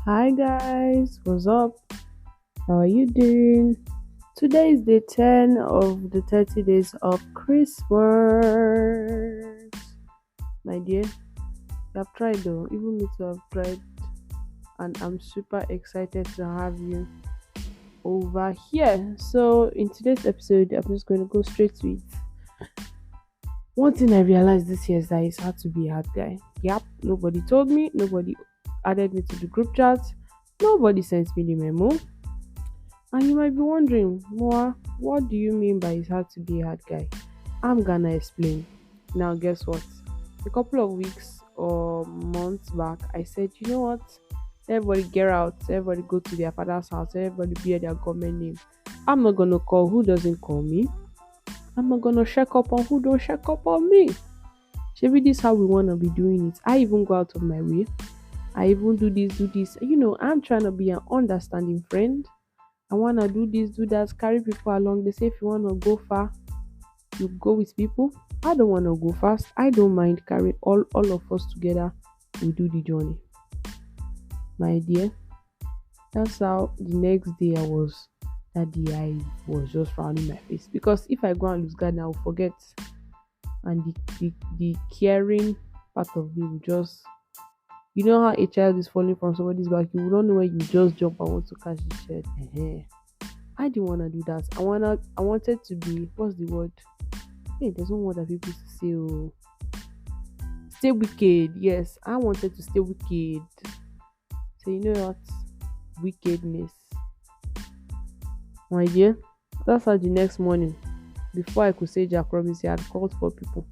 Hi guys, what's up? How are you doing? Today is day 10 of the 30 days of Christmas. My dear, you have tried though, even me too have tried, and I'm super excited to have you over here. So, in today's episode, I'm just going to go straight to it. One thing I realized this year is that it's hard to be a hard guy. Yep, nobody told me, nobody added me to the group chat, nobody sent me the memo. And you might be wondering, Moa, what do you mean by it's hard to be a hard guy? I'm gonna explain. Now, guess what? A couple of weeks or months back, I said, you know what? Everybody get out, everybody go to their father's house, everybody bear their government name. I'm not gonna call who doesn't call me. I'm not gonna check up on who don't check up on me. Maybe this how we wanna be doing it. I even go out of my way. I even do this. I'm trying to be an understanding friend. I wanna do this, do that, carry people along. They say if you wanna go far, you go with people. I don't wanna go fast. I don't mind carrying all of us together. We do the journey. My dear. That's how the next day I was just frowning my face. Because if I go and lose guard, I will forget. And the caring part of me will just, how a child is falling from somebody's back, you will not know when you just jump and want to catch the child. I didn't want to do that. I wanted to be, what's the word? Hey, there's one word that people used to say, oh, stay wicked. Yes, I wanted to stay wicked. So you know what? Wickedness. My dear, that's how the next morning, before I could say Jack promise, I had called for people.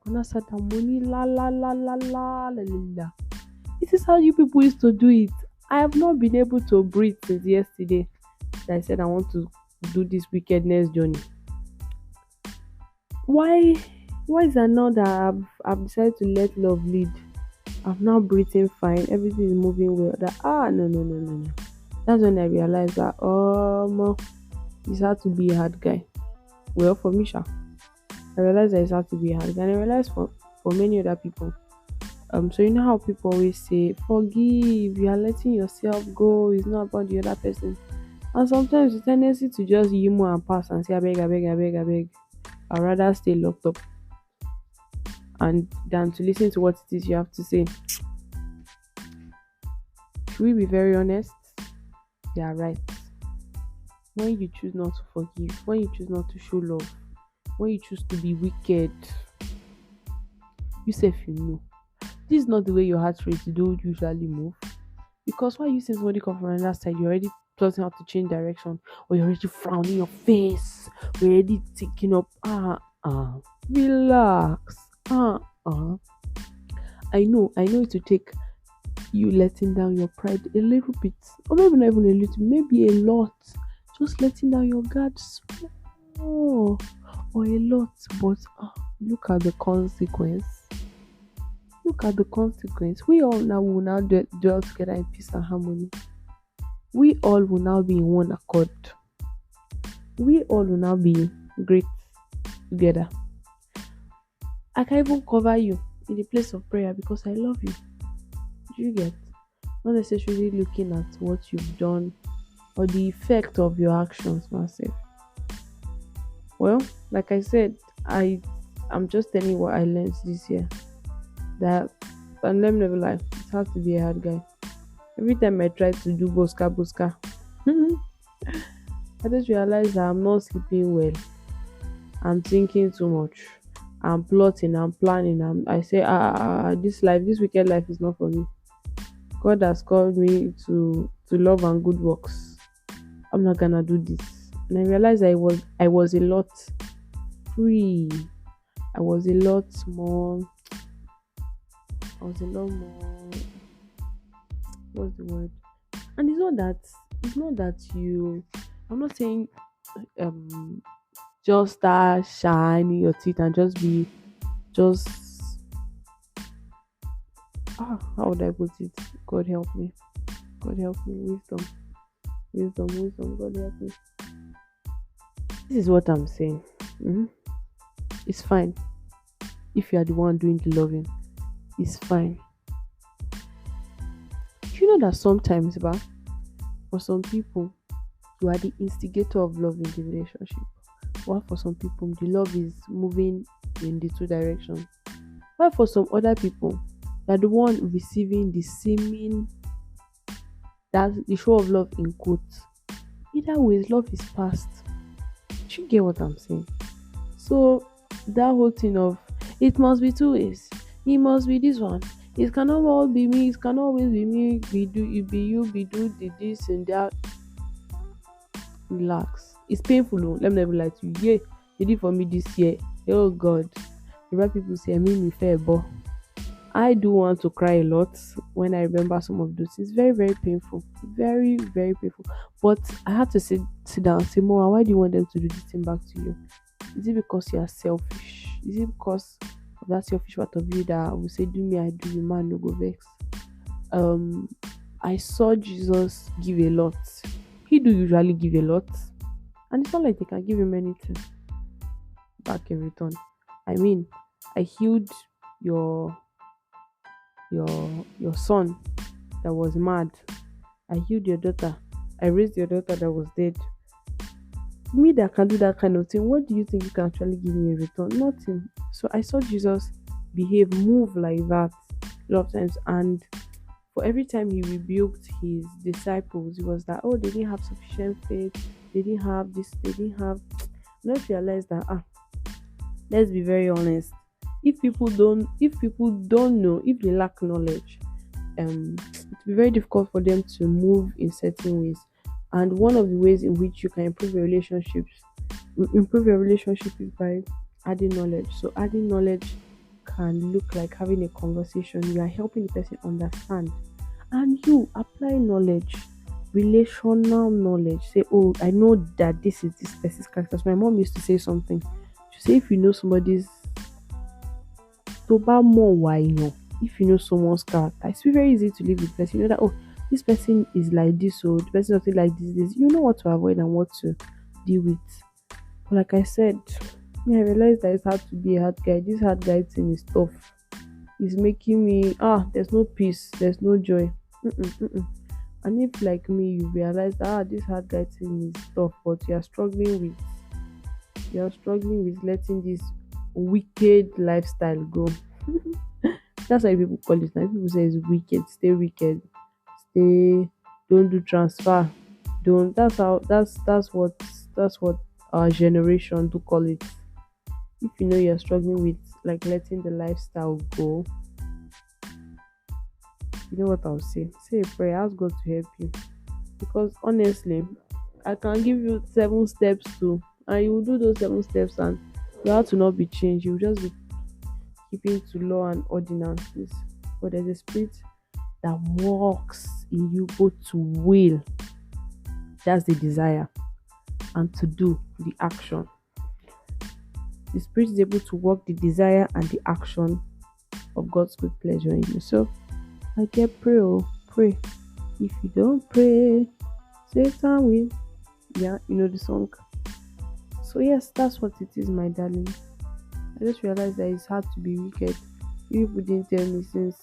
And I said, money, la la la la la la la la. This is how you people used to do it. I have not been able to breathe since yesterday. I said I want to do this wickedness journey. Why is that now that I've decided to let love lead? I'm now breathing fine, everything is moving well. That no. That's when I realized that it's hard to be a hard guy. Well, for me, I realized that it's hard to be a hard guy, and I realized for many other people. So you know how people always say, forgive, you are letting yourself go, it's not about the other person. And sometimes the tendency to just humor and pass and say, I beg. I'd rather stay locked up and than to listen to what it is you have to say. Should we be very honest? They are right. When you choose not to forgive, when you choose not to show love, when you choose to be wicked, you say you know. This is not the way your heart rate do usually move. Because why you seeing somebody come from another side, you're already plotting how to change direction, or you're already frowning your face, you're already taking up relax. I know it will take you letting down your pride a little bit, or maybe not even a little, maybe a lot. Just letting down your guard small or a lot, but look at the consequence. Look at the consequence. We all now will now dwell together in peace and harmony. We all will now be in one accord. We all will now be great together. I can even cover you in the place of prayer because I love you. Do you get? Not necessarily looking at what you've done or the effect of your actions myself. Well, like I said, I'm just telling you what I learned this year. That, and let me never lie, it's hard to be a hard guy. Every time I try to do boska, I just realize that I'm not sleeping well. I'm thinking too much. I'm plotting, I'm planning. I say, this wicked life is not for me. God has called me to love and good works. I'm not gonna do this. And I realized I was a lot free. I was a lot more. I was a lot more. What's the word? And it's not that you. I'm not saying um just start shining your teeth and just how would I put it? God help me. God help me. Wisdom. God help me. This is what I'm saying. It's fine if you are the one doing the loving. It's fine. Do you know that sometimes, for some people, you are the instigator of love in the relationship, while for some people, the love is moving in the two directions. While for some other people, you're the one receiving the seeming, that the show of love in quotes. Either way, love is past. Do you get what I'm saying? So that whole thing of it must be two ways. It must be this one. It cannot all be me. It cannot always be me. Be do it be you. Be do the this and that. Relax. It's painful. Oh. Let me never lie to you. Yeah, they did for me this year. Oh God. The right people say I mean me fair, but I do want to cry a lot when I remember some of those. It's very, very painful. Very, very painful. But I had to sit down and say, Moa, why do you want them to do this thing back to you? Is it because you are selfish? Is it because of that selfish part of you that will say, do me, I do you, man, no go vex? Um, I saw Jesus give a lot. He do usually give a lot. And it's not like they can give him anything back in return. I mean, I healed your your son that was mad. I healed your daughter. I raised your daughter that was dead. Me that can do that kind of thing, what do you think you can actually give me in return? Nothing. So I saw Jesus behave, move like that a lot of times, and for every time he rebuked his disciples, it was that, oh, they didn't have sufficient faith, they didn't have this, they didn't have. Let's realize that, let's be very honest. If people don't know, if they lack knowledge, it's very difficult for them to move in certain ways. And one of the ways in which you can improve your relationship is by adding knowledge. So adding knowledge can look like having a conversation. You are helping the person understand, and you apply knowledge, relational knowledge. Say, oh, I know that this is this person's character. So my mom used to say something. She say, if you know somebody's toba more why no. If you know someone's character, it's very easy to live with the person. You know that, oh, this person is like this, or the person doesn't like this. You know what to avoid and what to deal with. But like I said, I realized that it's hard to be a hard guy. This hard guy thing is tough. It's making me there's no peace, there's no joy. And if like me, you realize that this hard guy thing is tough, but you're struggling with letting this wicked lifestyle go. That's why people call it now. People say it's wicked, stay, don't do transfer, don't. That's what our generation do call it. If you know you're struggling with like letting the lifestyle go, you know what I'll say a prayer, ask God to help you, because honestly, I can give you 7 steps too, and you will do those 7 steps, and you have to not be changed. You will just be keeping to law and ordinances. But there's a spirit that works in you both to will, that's the desire, and to do the action. The spirit is able to work the desire and the action of God's good pleasure in you. So I get pray. If you don't pray, Satan will. Yeah, you know the song. So yes, that's what it is, my darling. I just realized that it's hard to be wicked. You people didn't tell me since.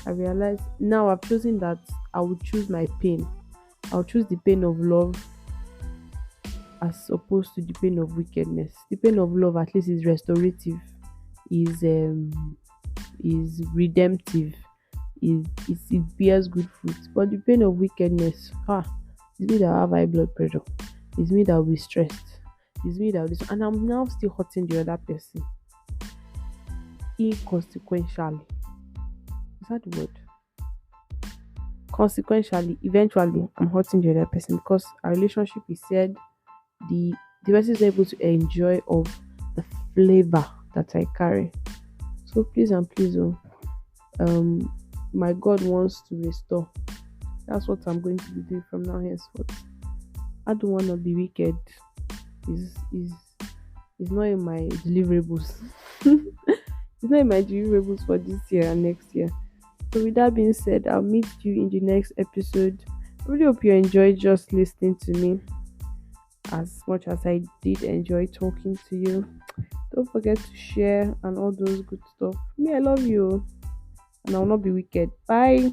I realized now I've chosen that I will choose my pain. I'll choose the pain of love as opposed to the pain of wickedness. The pain of love at least is restorative, is redemptive, it bears good fruit. But the pain of wickedness, it's me that have high blood pressure. It's me that will be stressed. It's me that will and I'm now still hurting the other person inconsequentially. Is that the word? Consequentially, eventually, I'm hurting the other person because our relationship is said the person is able to enjoy of the flavor that I carry. So please and please, my God wants to restore. That's what I'm going to be doing from now henceforth. I don't want to be wicked. Is not in my deliverables. It's not in my deliverables for this year and next year. So with that being said, I'll meet you in the next episode. I really hope you enjoyed just listening to me as much as I did enjoy talking to you. Don't forget to share and all those good stuff. Me, I love you, and I'll not be wicked. Bye.